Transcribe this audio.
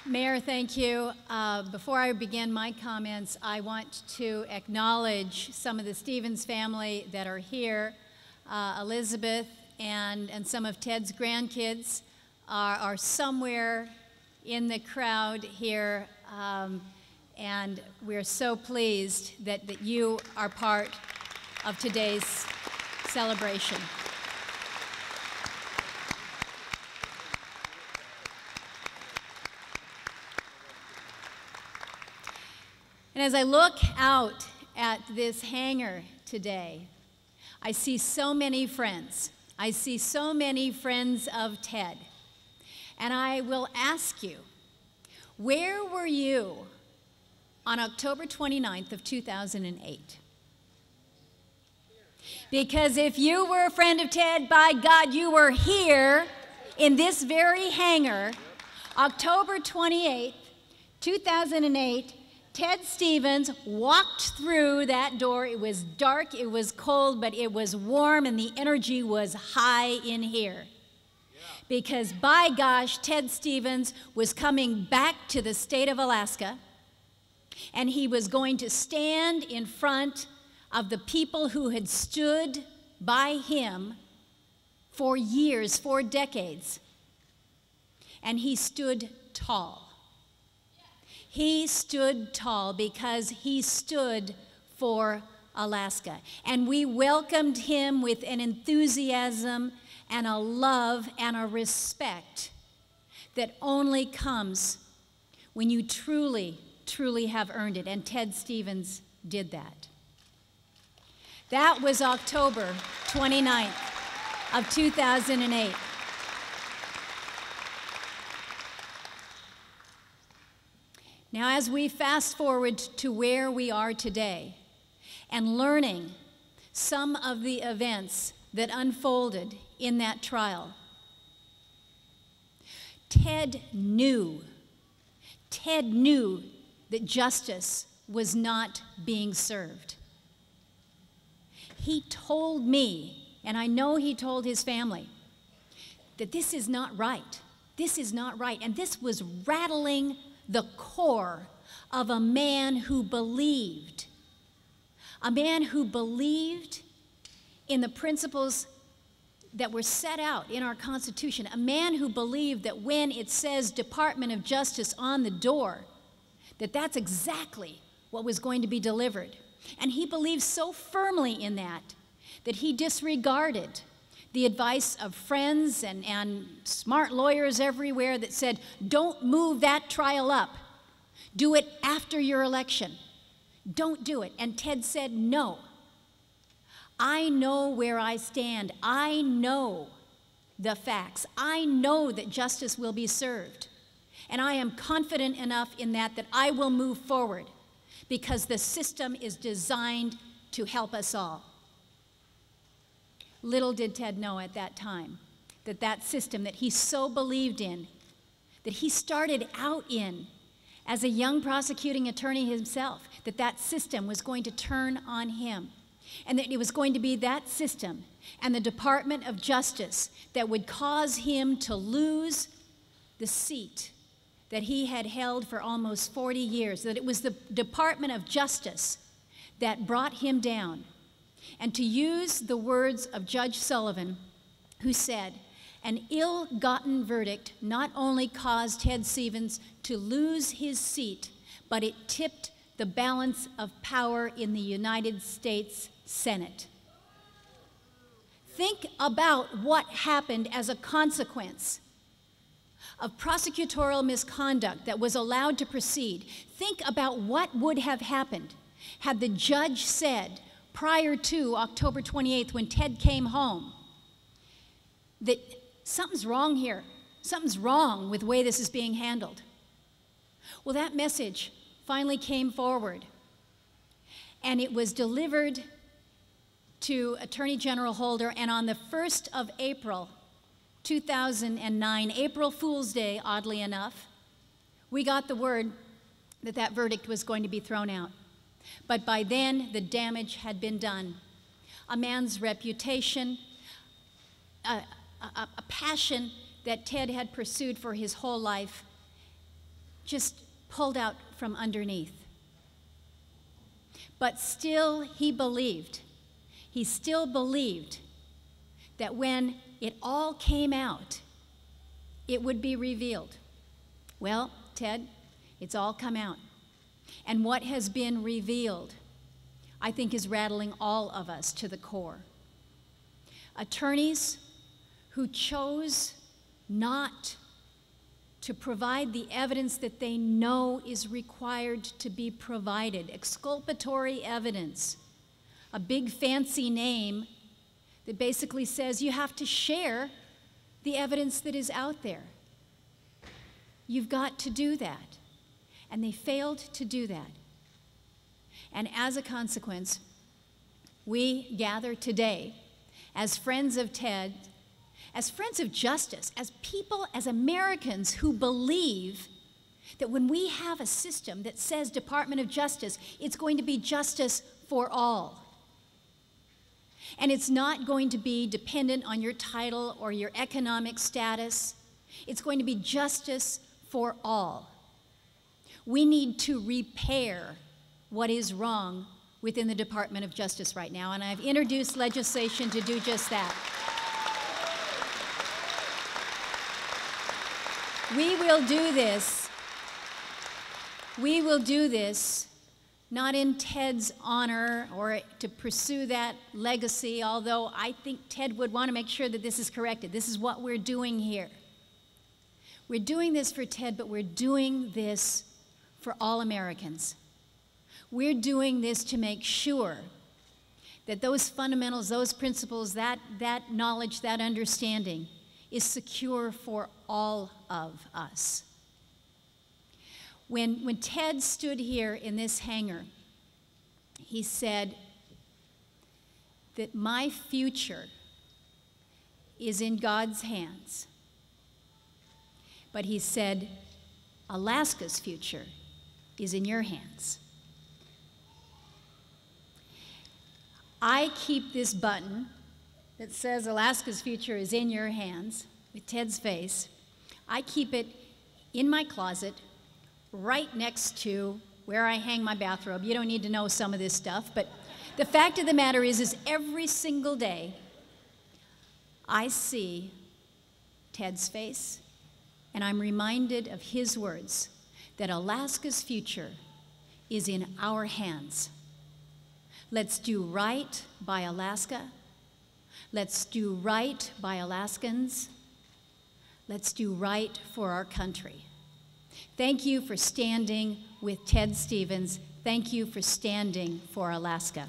Mayor, thank you. Before I begin my comments, I want to acknowledge some of the Stevens family that are here. Elizabeth and some of Ted's grandkids are somewhere in the crowd here, and we're so pleased that you are part of today's celebration. And as I look out at this hangar today, I see so many friends. I see so many friends of Ted. And I will ask you, where were you on October 29th of 2008? Because if you were a friend of Ted, by God, you were here in this very hangar, October 28th, 2008, Ted Stevens walked through that door. It was dark, it was cold, but it was warm, and the energy was high in here. Because by gosh, Ted Stevens was coming back to the state of Alaska, and he was going to stand in front of the people who had stood by him for years, for decades. And he stood tall. He stood tall because he stood for Alaska. And we welcomed him with an enthusiasm and a love and a respect that only comes when you truly, truly have earned it. And Ted Stevens did that. That was October 29th of 2008. Now, as we fast forward to where we are today and learning some of the events that unfolded in that trial, Ted knew that justice was not being served. He told me, and I know he told his family, that this is not right. This is not right. And this was rattling the core of a man who believed in the principles that were set out in our Constitution, a man who believed that when it says Department of Justice on the door, that that's exactly what was going to be delivered. And he believed so firmly in that he disregarded the advice of friends and smart lawyers everywhere that said, don't move that trial up. Do it after your election. Don't do it. And Ted said, no. I know where I stand. I know the facts. I know that justice will be served. And I am confident enough in that I will move forward because the system is designed to help us all. Little did Ted know at that time that system that he so believed in, that he started out in as a young prosecuting attorney himself, that system was going to turn on him, and that it was going to be that system and the Department of Justice that would cause him to lose the seat that he had held for almost 40 years, that it was the Department of Justice that brought him down. And to use the words of Judge Sullivan, who said, an ill-gotten verdict not only caused Ted Stevens to lose his seat, but it tipped the balance of power in the United States Senate. Think about what happened as a consequence of prosecutorial misconduct that was allowed to proceed. Think about what would have happened had the judge said, prior to October 28th, when Ted came home, that something's wrong here. Something's wrong with the way this is being handled. Well, that message finally came forward, and it was delivered to Attorney General Holder, and on the 1st of April, 2009, April Fool's Day, oddly enough, we got the word that verdict was going to be thrown out. But by then, the damage had been done. A man's reputation, a passion that Ted had pursued for his whole life just pulled out from underneath. But still he believed. He still believed that when it all came out, it would be revealed. Well, Ted, it's all come out. And what has been revealed, I think, is rattling all of us to the core. Attorneys who chose not to provide the evidence that they know is required to be provided, exculpatory evidence, a big fancy name that basically says you have to share the evidence that is out there. You've got to do that. And they failed to do that. And as a consequence, we gather today as friends of Ted, as friends of justice, as people, as Americans who believe that when we have a system that says Department of Justice, it's going to be justice for all. And it's not going to be dependent on your title or your economic status. It's going to be justice for all. We need to repair what is wrong within the Department of Justice right now, and I've introduced legislation to do just that. We will do this. We will do this not in Ted's honor or to pursue that legacy, although I think Ted would want to make sure that this is corrected. This is what we're doing here. We're doing this for Ted, but we're doing this for all Americans. We're doing this to make sure that those fundamentals, those principles, that knowledge, that understanding is secure for all of us. When Ted stood here in this hangar, he said that my future is in God's hands. But he said, Alaska's future is in your hands. I keep this button that says Alaska's future is in your hands with Ted's face. I keep it in my closet right next to where I hang my bathrobe. You don't need to know some of this stuff, but the fact of the matter is every single day I see Ted's face and I'm reminded of his words that Alaska's future is in our hands. Let's do right by Alaska. Let's do right by Alaskans. Let's do right for our country. Thank you for standing with Ted Stevens. Thank you for standing for Alaska.